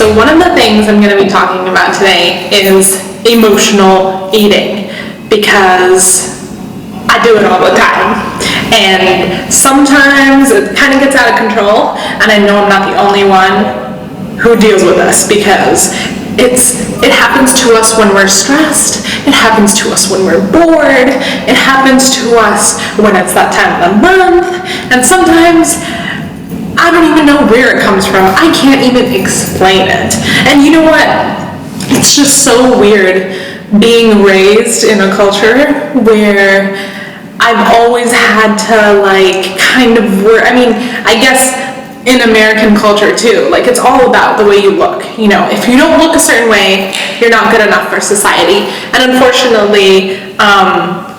So one of the things I'm going to be talking about today is emotional eating, because I do it all the time, and sometimes it kind of gets out of control, and I know I'm not the only one who deals with this, because it happens to us when we're stressed, it happens to us when we're bored, it happens to us when it's that time of the month, and sometimes I don't even know where it comes from. I can't even explain it. And you know what? It's just so weird being raised in a culture where I've always had to kind of work. I mean, I guess in American culture too, it's all about the way you look. If you don't look a certain way, you're not good enough for society. And unfortunately,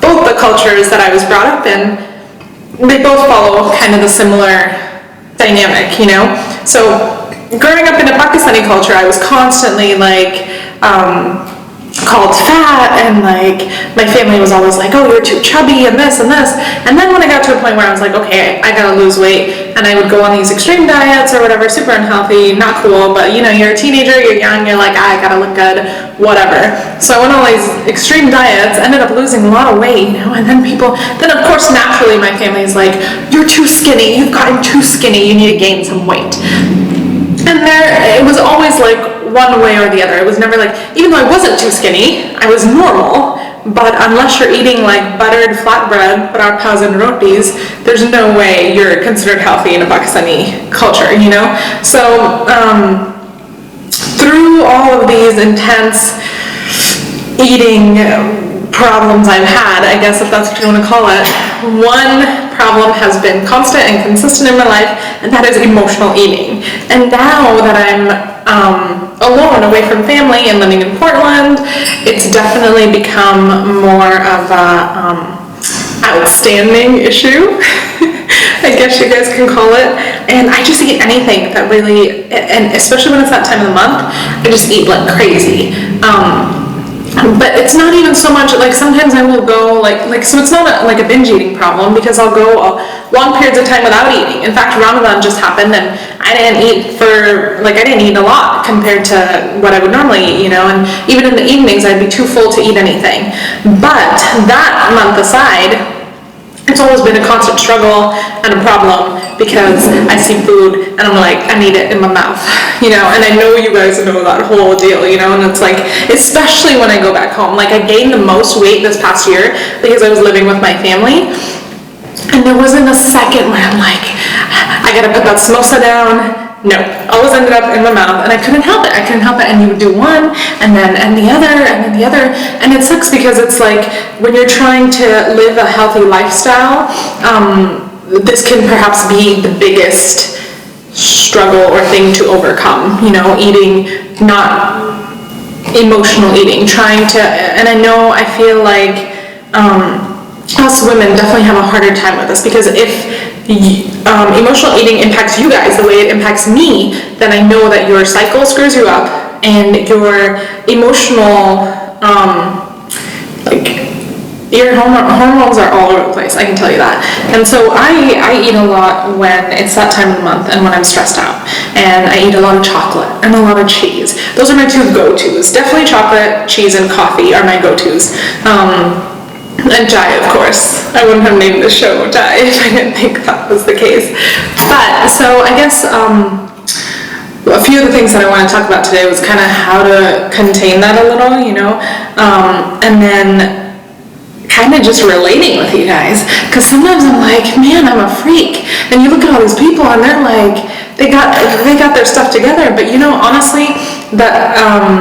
both the cultures that I was brought up in, they both follow kind of the similar dynamic, So growing up in a Pakistani culture, I was constantly called fat, and my family was always like, oh, you're too chubby and this and this. And then when I got to a point where I was like, okay, I gotta lose weight, and I would go on these extreme diets or whatever, super unhealthy, not cool, but you're a teenager, you're young, you're like, I gotta look good, whatever. So I went on all these extreme diets, ended up losing a lot of weight, and then of course naturally my family's like, you're too skinny, you've gotten too skinny, you need to gain some weight. And it was always one way or the other. It was never even though I wasn't too skinny, I was normal, but unless you're eating buttered flatbread, parathas and rotis, there's no way you're considered healthy in a Pakistani culture, So through all of these intense eating problems I've had, I guess if that's what you want to call it, one problem has been constant and consistent in my life, and that is emotional eating. And now that I'm alone, away from family and living in Portland, it's definitely become more of a outstanding issue, I guess you guys can call it. And I just eat anything that really, and especially when it's that time of the month, I just eat like crazy. But it's not even so much, sometimes I will go, so it's not a binge eating problem, because I'll go long periods of time without eating. In fact, Ramadan just happened, and I didn't eat a lot compared to what I would normally eat, and even in the evenings, I'd be too full to eat anything. But that month aside, it's always been a constant struggle and a problem, because I see food and I'm like, I need it in my mouth, and I know you guys know that whole deal, and it's especially when I go back home, I gained the most weight this past year because I was living with my family, and there wasn't a second where I'm like, I gotta put that samosa down. No, always ended up in my mouth, and I couldn't help it, and you would do one, and the other, and it sucks, because it's when you're trying to live a healthy lifestyle, this can perhaps be the biggest struggle or thing to overcome, eating, not emotional eating, trying to, and I feel like us women definitely have a harder time with this, because if emotional eating impacts you guys the way it impacts me, then I know that your cycle screws you up, and your emotional, your hormones are all over the place, I can tell you that. And so I eat a lot when it's that time of the month and when I'm stressed out. And I eat a lot of chocolate and a lot of cheese. Those are my two go-tos. Definitely chocolate, cheese, and coffee are my go-tos. And chai, of course. I wouldn't have named the show Chai if I didn't think that was the case. But, so I guess a few of the things that I want to talk about today was kind of how to contain that a little, and then kind of just relating with you guys, because sometimes I'm like, man, I'm a freak, and you look at all these people and they're they got their stuff together, but honestly, that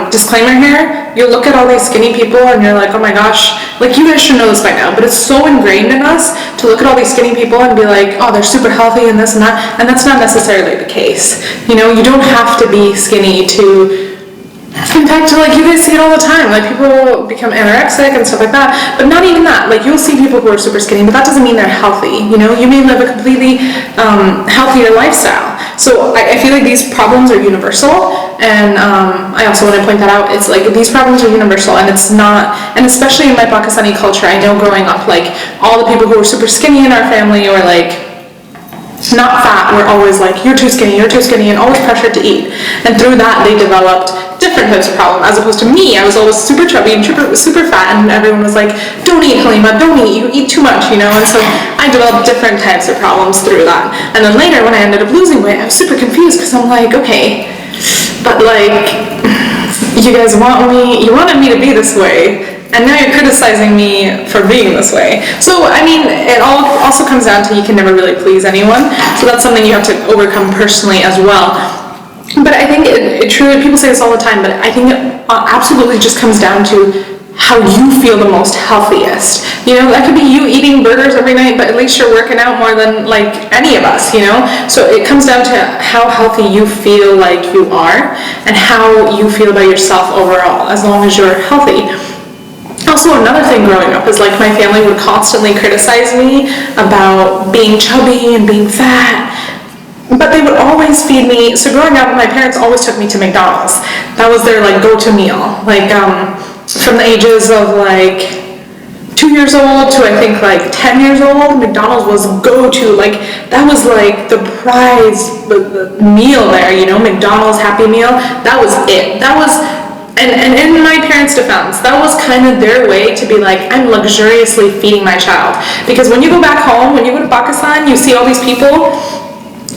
disclaimer here, you look at all these skinny people and you're like, oh my gosh, you guys should know this by now, but it's so ingrained in us to look at all these skinny people and be like, oh, they're super healthy and this and that, and that's not necessarily the case. You don't have to be skinny to. In fact, you guys see it all the time, people become anorexic and stuff like that, but not even that, you'll see people who are super skinny, but that doesn't mean they're healthy, you may live a completely healthier lifestyle. So I feel like these problems are universal, and I also want to point that out, it's these problems are universal, and it's not, and especially in my Pakistani culture, I know growing up, all the people who were super skinny in our family, or not fat, were always like, you're too skinny, and always pressured to eat. And through that, they developed different types of problems, as opposed to me. I was always super chubby and super fat, and everyone was like, don't eat, Halima, don't eat, you eat too much, And so I developed different types of problems through that. And then later, when I ended up losing weight, I was super confused, because I'm like, okay, but like, you guys you wanted me to be this way, and now you're criticizing me for being this way. So, I mean, it all also comes down to you can never really please anyone. So that's something you have to overcome personally as well. But I think it truly, people say this all the time, but I think it absolutely just comes down to how you feel the most healthiest. That could be you eating burgers every night, but at least you're working out more than like any of us, So it comes down to how healthy you feel like you are and how you feel about yourself overall, as long as you're healthy. Also, another thing growing up is like my family would constantly criticize me about being chubby and being fat, but they would always feed me. So growing up, my parents always took me to McDonald's. That was their like go-to meal. Like from the ages of like 2 years old to I think like 10 years old, McDonald's was go-to. Like that was like the prize the meal there, McDonald's Happy Meal. That was it. That was. And in my parents' defense, that was kind of their way to be like, I'm luxuriously feeding my child. Because when you go back home, when you go to Pakistan, you see all these people,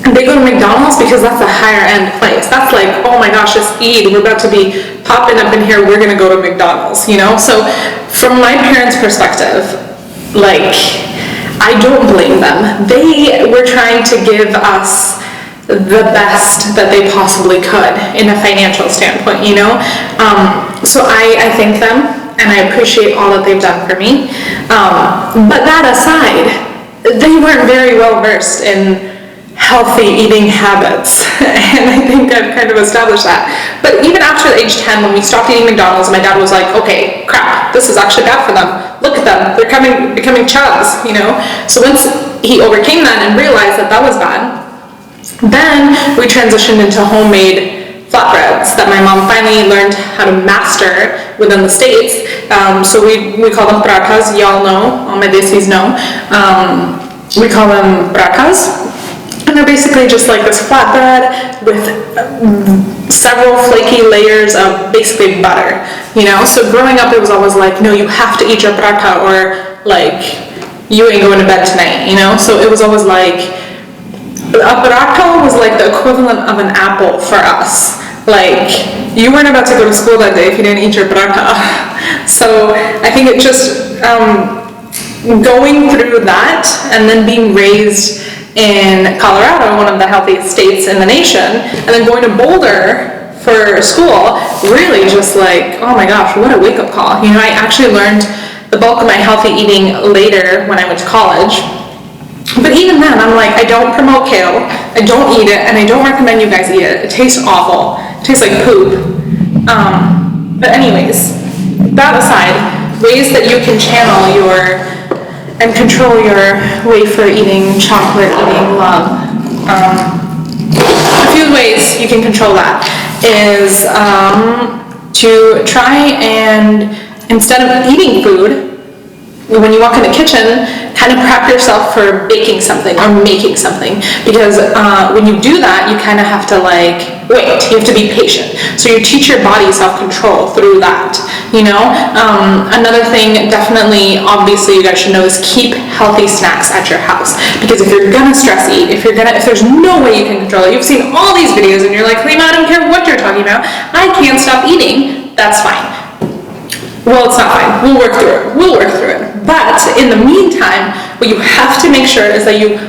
and they go to McDonald's because that's a higher end place. That's like, oh my gosh, it's Eid, we're about to be popping up in here, we're gonna go to McDonald's, So from my parents' perspective, like, I don't blame them. They were trying to give us the best that they possibly could in a financial standpoint, So I thank them and I appreciate all that they've done for me. But that aside, they weren't very well versed in healthy eating habits, and I think I've kind of established that. But even after age 10, when we stopped eating McDonald's, my dad was like, okay, crap, this is actually bad for them. Look at them, they're becoming chubs, So once he overcame that and realized that was bad, then we transitioned into homemade flatbreads that my mom finally learned how to master within the States. So we call them prakas, y'all know, all my desis know. We call them prakas. And they're basically just like this flatbread with several flaky layers of basically butter, So growing up, it was always like, no, you have to eat your praka or like, you ain't going to bed tonight, So it was always like, a paratha was like the equivalent of an apple for us. Like, you weren't about to go to school that day if you didn't eat your paratha. So I think it just, going through that and then being raised in Colorado, one of the healthiest states in the nation, and then going to Boulder for school, really just like, oh my gosh, what a wake-up call. I actually learned the bulk of my healthy eating later when I went to college. But even then, I'm like, I don't promote kale, I don't eat it, and I don't recommend you guys eat it. It tastes awful. It tastes like poop. But anyways, that aside, ways that you can channel and control your wafer eating, chocolate eating love. A few ways you can control that is to try and, instead of eating food, when you walk in the kitchen, kind of prep yourself for baking something or making something, because when you do that, you kind of have to like wait. You have to be patient. So you teach your body self-control through that. Another thing, definitely, obviously, you guys should know is keep healthy snacks at your house, because if you're gonna stress eat, if there's no way you can control it, you've seen all these videos and you're like, Halima, I don't care what you're talking about. I can't stop eating. That's fine. Well, it's not fine. We'll work through it. But in the meantime, what you have to make sure is that you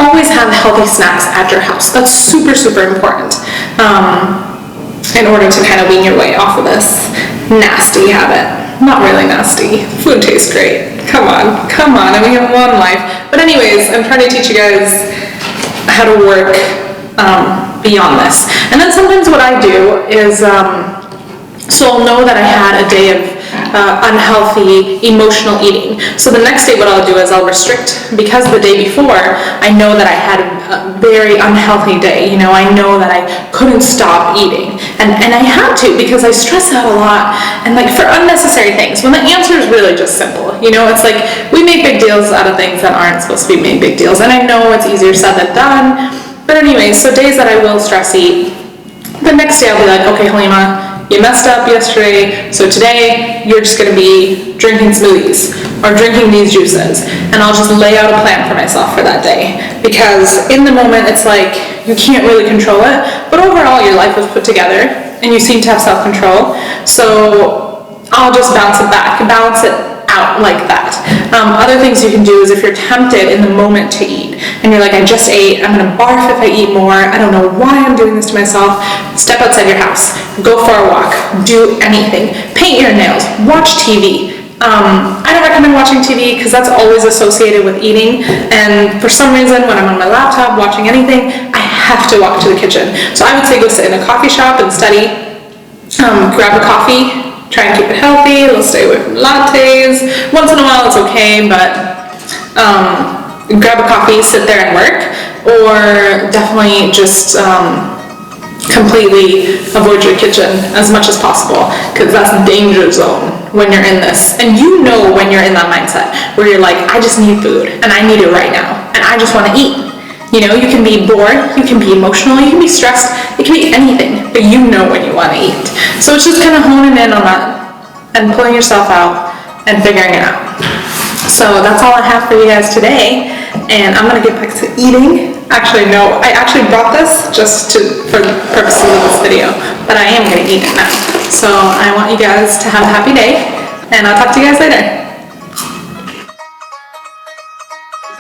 always have healthy snacks at your house. That's super, super important in order to kind of wean your way off of this nasty habit. Not really nasty. Food tastes great. Come on. And we have one life. But anyways, I'm trying to teach you guys how to work beyond this. And then sometimes what I do is, so I'll know that I had a day of unhealthy emotional eating. So the next day what I'll do is I'll restrict, because the day before I know that I had a very unhealthy day, you know, I know that I couldn't stop eating, and I had to, because I stress out a lot, and like for unnecessary things, when the answer is really just simple, you know, it's like we make big deals out of things that aren't supposed to be made big deals, and I know it's easier said than done, but anyways, so days that I will stress eat, the next day I'll be like, okay, Halima, you messed up yesterday, so today you're just going to be drinking smoothies or drinking these juices, and I'll just lay out a plan for myself for that day, because in the moment it's like you can't really control it, but overall your life was put together and you seem to have self-control, so I'll just balance it out like that. Other things you can do is if you're tempted in the moment to eat and you're like, I just ate, I'm gonna barf if I eat more, I don't know why I'm doing this to myself, step outside your house, go for a walk, do anything, paint your nails, watch TV. I don't recommend watching TV because that's always associated with eating, and for some reason when I'm on my laptop watching anything, I have to walk to the kitchen. So I would say go sit in a coffee shop and study, grab a coffee, try and keep it healthy, let's stay away from lattes. Once in a while it's okay, but grab a coffee, sit there and work, or definitely just completely avoid your kitchen as much as possible, because that's a danger zone when you're in this. And you know when you're in that mindset where you're like, I just need food and I need it right now and I just want to eat. You know, you can be bored, you can be emotional, you can be stressed, it can be anything, but you know when you want to eat. So it's just kind of honing in on that and pulling yourself out and figuring it out. So that's all I have for you guys today, and I'm gonna get back to eating. Actually, no, I actually brought this just for the purposes of this video, but I am gonna eat it now. So I want you guys to have a happy day, and I'll talk to you guys later.